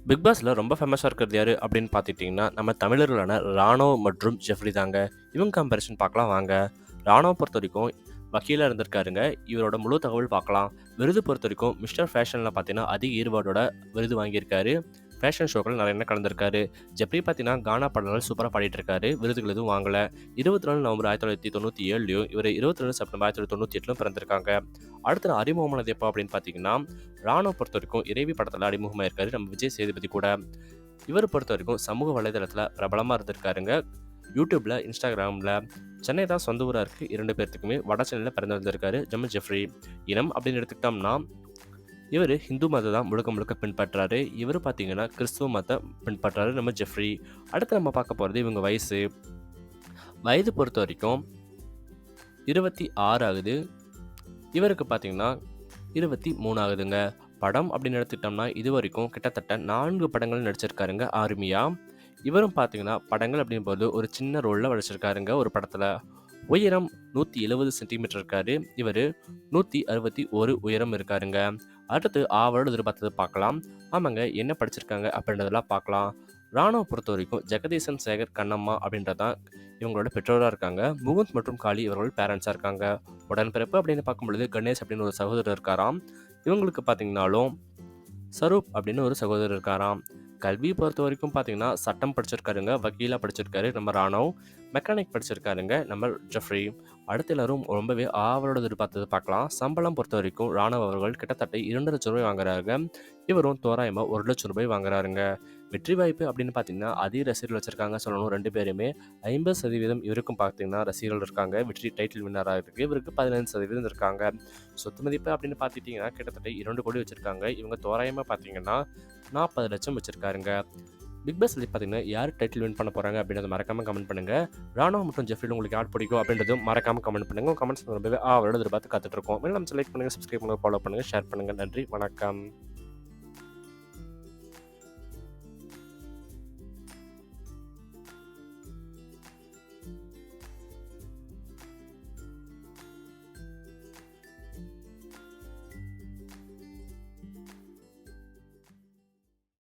Big பாஸ்ல ரொம்ப ஃபேமஸா இருக்கிறது யாரு அப்படின்னு பார்த்துக்கிட்டிங்கன்னா, நம்ம தமிழர்களான ராணோ மற்றும் ஜெஃப்ரி தாங்க. இவங்க கம்பேரிசன் பார்க்கலாம் வாங்க. ராணோவ பொறுத்தவரைக்கும் வக்கீலா இருந்திருக்காருங்க. இவரோட முழு தகவல் பார்க்கலாம். விருது பொறுத்தவரைக்கும் மிஸ்டர் ஃபேஷன்ல பார்த்தீங்கன்னா, அதிக ஈடுபாடோட விருது வாங்கியிருக்காரு. ஃபேஷன் ஷோக்கள் நிறைய கலந்துருக்காரு. ஜெஃப்ரி பார்த்தீங்கன்னா, கானா பாடல்கள் சூப்பரா பாடிட்டு இருக்காரு. விருதுகள் எதுவும் வாங்கல. 24 நவம்பர் 1997லயும், இவரு 22 செப்டம்பர் 1998லும் பிறந்திருக்காங்க. அடுத்தது அறிமுகமானது எப்போ அப்படின்னு பார்த்தீங்கன்னா, ராணுவ பொறுத்தவரைக்கும் இறைவி படத்தில் அறிமுகமாயிருக்காரு நம்ம விஜய் சேதுபதி கூட. இவர் பொறுத்தவரைக்கும் சமூக வலைதளத்தில் பிரபலமாக இருந்திருக்காருங்க. யூடியூப்ல, இன்ஸ்டாகிராமில். சென்னை தான் சொந்த ஊராக இருக்குது. 2 பேர்த்துக்குமே வட சென்னையில் பிறந்திருந்திருக்காரு நம்ம ஜெஃப்ரி. இனம் அப்படின்னு எடுத்துக்கிட்டோம்னா, இவர் ஹிந்து மதம் தான் முழுக்க முழுக்க பின்பற்றாரு. இவர் பார்த்தீங்கன்னா கிறிஸ்துவ மதம் பின்பற்றாரு நம்ம ஜெஃப்ரி. அடுத்து நம்ம பார்க்க போகிறது இவங்க வயசு. வயது பொறுத்த வரைக்கும் 26 ஆகுது. இவருக்கு பார்த்தீங்கன்னா 23 ஆகுதுங்க. படம் அப்படின்னு எடுத்துக்கிட்டோம்னா இது வரைக்கும் கிட்டத்தட்ட 4 படங்கள் நடிச்சிருக்காருங்க ஆர்மியா. இவரும் பார்த்தீங்கன்னா படங்கள் அப்படின்போது ஒரு சின்ன ரோலில் நடிச்சிருக்காருங்க ஒரு படத்தில். உயரம் 170 சென்டிமீட்டர் இருக்காரு. இவர் 161 உயரம் இருக்காருங்க. அடுத்து ஆவலோடு எதிர்பார்த்தது பார்க்கலாம். ஆமாங்க, என்ன படிச்சிருக்காங்க அப்படின்றதெல்லாம் பார்க்கலாம். ராணுவ பொறுத்த வரைக்கும் ஜெகதீசன் சேகர் கண்ணம்மா அப்படின்றதான் இவங்களோட பெற்றோராக இருக்காங்க. முகுந்த் மற்றும் காளி இவர்கள் பேரண்ட்ஸாக இருக்காங்க. உடன்பிறப்பு அப்படின்னு பார்க்கும்பொழுது கணேஷ் அப்படின்னு ஒரு சகோதரர் இருக்காராம். இவங்களுக்கு பார்த்தீங்கன்னாலும் சரூப் அப்படின்னு ஒரு சகோதரர் இருக்காராம். கல்வி பொறுத்த வரைக்கும் பார்த்தீங்கன்னா சட்டம் படிச்சிருக்காருங்க, வக்கீலாக படிச்சிருக்காரு நம்ம ராணவ். மெக்கானிக் படிச்சிருக்காருங்க நம்ம ஜெஃப்ரி. அடுத்த எல்லாரும் ரொம்பவே ஆவலோட எதிர்பார்த்தது பார்க்கலாம். சம்பளம் பொறுத்த வரைக்கும் ராணவ் அவர்கள் கிட்டத்தட்ட 2 லட்சம் ரூபாய் வாங்குறாருங்க. இவரும் தோராயமாக 1 லட்சம் ரூபாய் வாங்குறாருங்க. வெற்றி வாய்ப்பு அப்படின்னு பார்த்தீங்கன்னா அதிக ரசிகர்கள் வச்சிருக்காங்க சொல்லணும். 2 பேருமே 50% இவருக்கும் பார்த்தீங்கன்னா ரசிகர்கள் இருக்காங்க. வெற்றி டைட்டில் வின்னராக இருக்குது. இவருக்கு 15% இருக்காங்க. சொத்து மதிப்பு அப்படின்னு பார்த்துட்டிங்கன்னா கிட்டத்தட்ட 2 கோடி வச்சுருக்காங்க. இவங்க தோராயமாக பார்த்தீங்கன்னா 40 லட்சம் வச்சுருக்காருங்க. பிக் பாஸ் பார்த்தீங்கன்னா யார் டைட்டில் வின் பண்ண போகிறாங்க அப்படின்றத மறக்காமல் கமெண்ட் பண்ணுங்கள். ராணோ மற்றும் ஜெஃப்ரில் உங்களுக்கு யார் பிடிக்கும் அப்படின்றதும் மறக்காமல் கமெண்ட் பண்ணுங்கள். உங்கள் கமெண்ட்ஸ் ரொம்பவே அவரோட எதிர்பார்த்து காத்துட்ருக்கோம். மேலும் நம்ம லைக் பண்ணுங்கள், சப்ஸ்கிரைப் பண்ணுங்கள், ஃபாலோ பண்ணுங்கள், ஷேர் பண்ணுங்கள். நன்றி, வணக்கம்.